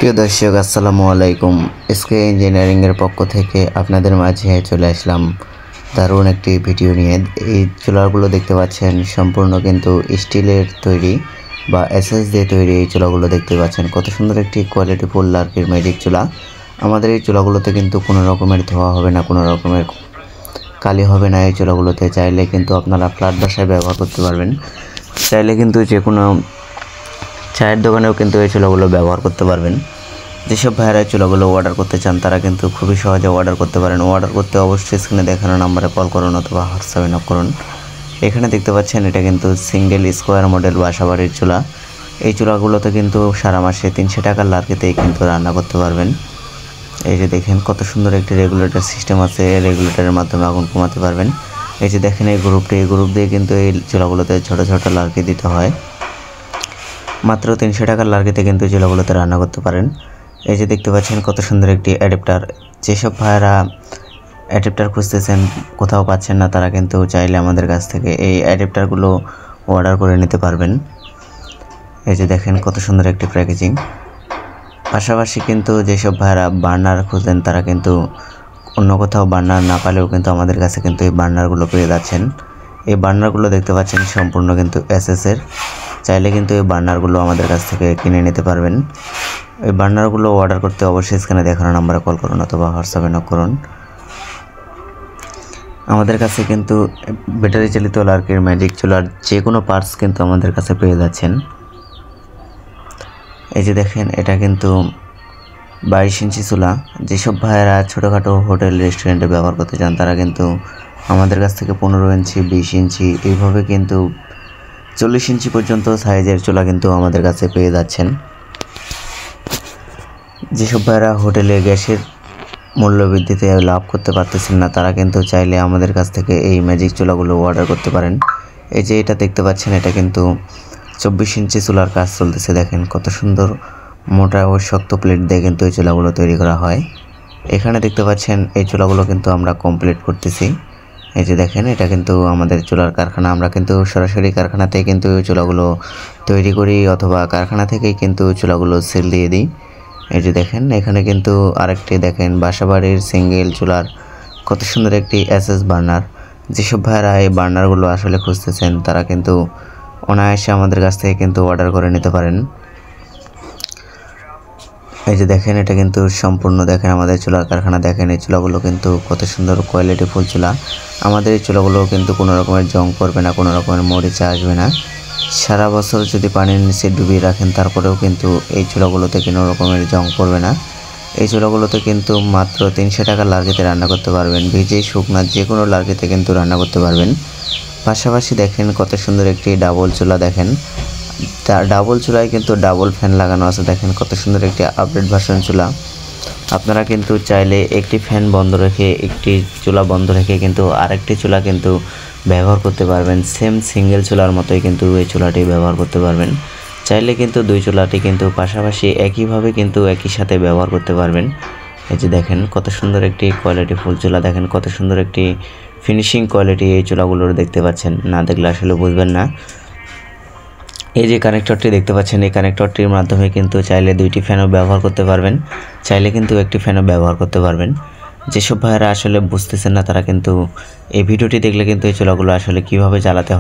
প্রিয় দর্শক আসসালামু আলাইকুম। এসকে ইঞ্জিনিয়ারিং এর পক্ষ থেকে আপনাদের মাঝে চলে আসলাম দারুণ একটি ভিডিও নিয়ে। এই চুলাগুলো দেখতে পাচ্ছেন সম্পূর্ণ কিন্তু স্টিলের তৈরি বা এসএস দিয়ে তৈরি। এই চুলাগুলো দেখতে পাচ্ছেন কত সুন্দর একটি কোয়ালিটিফুল লার্কির ম্যাজিক চুলা। আমাদের এই চুলাগুলোতে কিন্তু কোনো রকমের ধোয়া হবে না, কোনো রকমের কালি হবে না। এই চুলাগুলোতে চাইলে কিন্তু আপনারা ফ্ল্যাট বাসায় ব্যবহার করতে পারবেন, চাইলে কিন্তু যে কোনো চায়ের দোকানেও কিন্তু এই চুলাগুলো ব্যবহার করতে পারবেন। যেসব ভাইয়েরা চুলাগুলো অর্ডার করতে চান তারা কিন্তু খুবই সহজে অর্ডার করতে পারেন। অর্ডার করতে অবশ্যই স্ক্রিনে দেখানো নাম্বারে কল করুন অথবা হোয়াটসঅ্যাপে নক করুন। এখানে দেখতে পাচ্ছেন এটা কিন্তু সিঙ্গেল স্কোয়ার মডেল বাসাবাড়ির চুলা। এই চুলাগুলোতে কিন্তু সারা মাসে 300 টাকার লার্কিতেই কিন্তু রান্না করতে পারবেন। এই যে দেখেন কত সুন্দর একটি রেগুলেটর সিস্টেম আছে, রেগুলেটরের মাধ্যমে আগুন কমাতে পারবেন। এই যে দেখেন এই গ্রুপ দিয়ে কিন্তু এই চুলাগুলোতে ছোট ছোট লার্কি দিতে হয়। মাত্র 300 টাকার লার্কিতে কিন্তু চুলাগুলোতে রান্না করতে পারেন। এই যে দেখতে পাচ্ছেন কত সুন্দর একটি অ্যাডাপ্টার। যেসব ভাইয়েরা অ্যাডাপ্টার খুঁজতেছেন কোথাও পাচ্ছেন না তারা কিন্তু চাইলে আমাদের কাছ থেকে এই অ্যাডাপ্টারগুলো অর্ডার করে নিতে পারবেন। এই যে দেখেন কত সুন্দর একটি প্যাকেজিং। পাশাপাশি কিন্তু যেসব ভাইয়েরা বার্নার খুঁজেন তারা কিন্তু অন্য কোথাও বার্নার না পেলেও কিন্তু আমাদের কাছে কিন্তু এই বার্নারগুলো পেয়ে যাচ্ছেন। এই বার্নারগুলো দেখতে পাচ্ছেন সম্পূর্ণ কিন্তু এসএসের। চাইলে কিন্তু এই বার্নারগুলো আমাদের কাছ থেকে কিনে নিতে পারবেন। এই বার্নারগুলো অর্ডার করতে অবশ্যই স্ক্রিনে দেখানো নাম্বারে কল করুন অথবা হোয়াটসঅ্যাপে নক করুন। আমাদের কাছে কিন্তু ব্যাটারি চালিত লার্কির ম্যাজিক চুলার যে কোনো পার্টস কিন্তু আমাদের কাছে পেয়ে যাচ্ছেন। এই যে দেখেন এটা কিন্তু 22 ইঞ্চি চুলা। যেসব ভাইয়েরা ছোটোখাটো হোটেল রেস্টুরেন্টে ব্যবহার করতে চান তারা কিন্তু আমাদের কাছ থেকে 15 ইঞ্চি 20 ইঞ্চি এইভাবে কিন্তু 40 ইঞ্চি পর্যন্ত সাইজের চুলা কিন্তু আমাদের কাছে পেয়ে যাচ্ছেন। যেসব ভাইয়েরা হোটেলে গ্যাসের মূল্য বৃদ্ধিতে লাভ করতে পারতেছেন না তারা কিন্তু চাইলে আমাদের কাছ থেকে এই ম্যাজিক চুলাগুলো অর্ডার করতে পারেন। এই যে এটা দেখতে পাচ্ছেন এটা কিন্তু 24 ইঞ্চি চুলার কাজ চলতেছে। দেখেন কত সুন্দর মোটা ও শক্ত প্লেট দিয়ে কিন্তু এই চুলাগুলো তৈরি করা হয়। এখানে দেখতে পাচ্ছেন এই চুলাগুলো কিন্তু আমরা কমপ্লিট করতেছি। এই যে দেখেন এটা কিন্তু আমাদের চুলার কারখানা। আমরা কিন্তু সরাসরি কারখানাতেই কিন্তু এই চুলাগুলো তৈরি করি অথবা কারখানা থেকেই কিন্তু চুলাগুলো সেল দিয়ে দিই। এই যে দেখেন এখানে কিন্তু আরেকটি দেখেন বাসাবাড়ির সিঙ্গেল চুলার কত সুন্দর একটি এসএস বার্নার। যেসব ভাইয়েরা এই বার্নারগুলো আসলে খুঁজতেছেন তারা কিন্তু অনায়াসে আমাদের কাছ থেকে কিন্তু অর্ডার করে নিতে পারেন। এই যে দেখেন এটা কিন্তু সম্পূর্ণ দেখেন আমাদের চুলার কারখানা। দেখেন এই চুলাগুলো কিন্তু কত সুন্দর কোয়ালিটিফুল চুলা। আমাদের এই চুলাগুলো কিন্তু কোনো রকমের জং করবে না, কোনো রকমের মরিচা আসবে না। সারা বছর যদি পানির নিচে ডুবিয়ে রাখেন তারপরেও কিন্তু এই চুলাগুলোতে কোনো রকমের জং পড়বে না। এই চুলাগুলোতে কিন্তু মাত্র 300 টাকার লার্কিতে রান্না করতে পারবেন। ভিজে শুকনা যে কোনো লার্কিতে কিন্তু রান্না করতে পারবেন। পাশাপাশি দেখেন কত সুন্দর একটি ডাবল চুলা। দেখেন ডাবল চুলায় কিন্তু ডাবল ফ্যান লাগানো আছে। দেখেন কত সুন্দর একটি আপডেট ভার্সন চুলা। আপনারা কিন্তু চাইলে একটি ফ্যান বন্ধ রেখে একটি চুলা বন্ধ রেখে কিন্তু আরেকটি চুলা কিন্তু ব্যবহার করতে পারবেন। সেম সিঙ্গেল চুলার মতোই কিন্তু এই চুলাটি ব্যবহার করতে পারবেন। চাইলে কিন্তু দুই চুলাটি কিন্তু পাশাপাশি একইভাবে কিন্তু একই সাথে ব্যবহার করতে পারবেন। এই যে দেখেন কত সুন্দর একটি কোয়ালিটিফুল চুলা। দেখেন কত সুন্দর একটি ফিনিশিং কোয়ালিটি এই চুলাগুলোর দেখতে পাচ্ছেন, না দেখলে আসলে বুঝবেন না। এই যে কানেক্টরটি দেখতে পাচ্ছেন এই কানেক্টরটির মাধ্যমে কিন্তু চাইলে দুইটি ফ্যানও ব্যবহার করতে পারবেন, চাইলে কিন্তু একটি ফ্যানও ব্যবহার করতে পারবেন। যেসব ভাইয়েরা আসলে বুঝতেছেন না তারা কিন্তু এই ভিডিওটি দেখলে কিন্তু এই চুলাগুলো আসলে কীভাবে জ্বালাতে হয়